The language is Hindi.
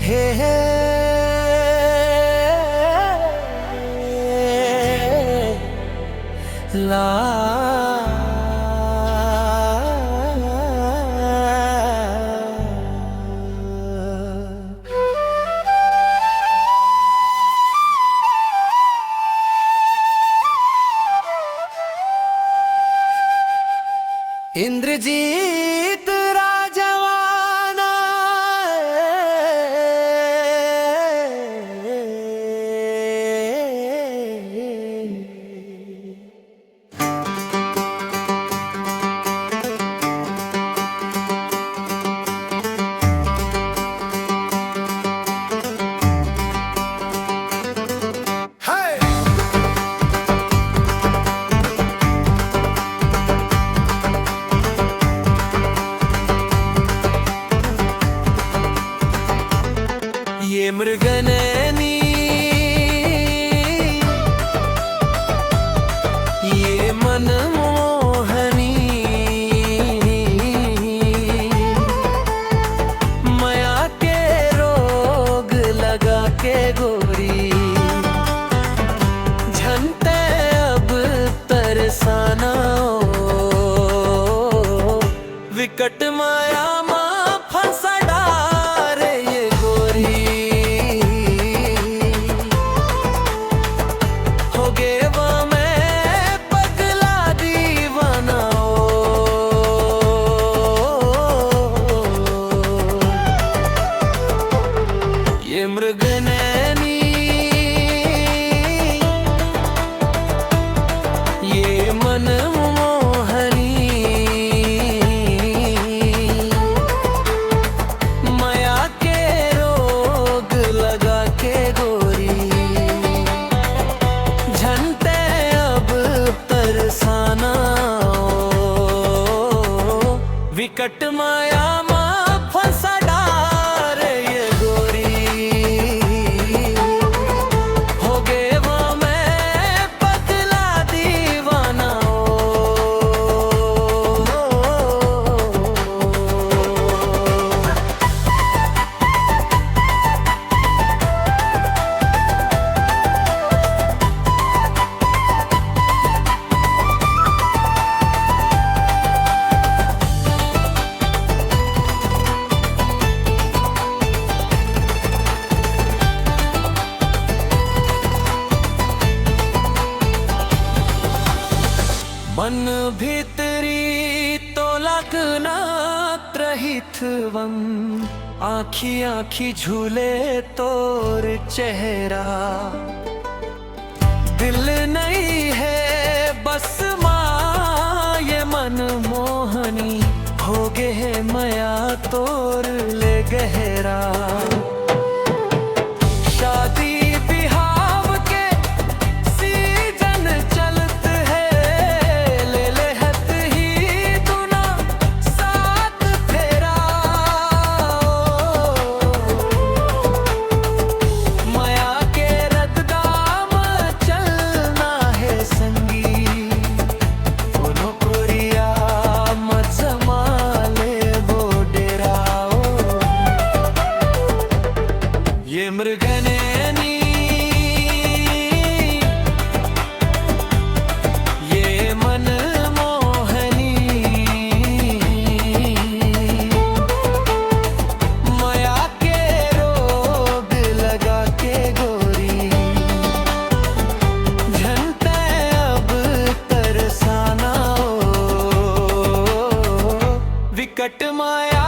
हे हे ला इंद्रजीत राजवाना ये मृगनयनी ये मनमोहनी माया के रोग लगा के गोरी झनते अब तरसाना विकट माया मृगनयनी ये मनमोहनी माया के रोग लगा के गोरी झनते अब तरसाना विकट माया मन भीतरी तो लगना त्रहितवम आखी आखी झूले तोर चेहरा दिल नहीं है बस माँ ये मनमोहनी हो गे है माया तोर ले गहरा शादी ये मृगनयनी ये मनमोहनी माया के रोग लगा के गोरी झनते अब तरसाना विकट माया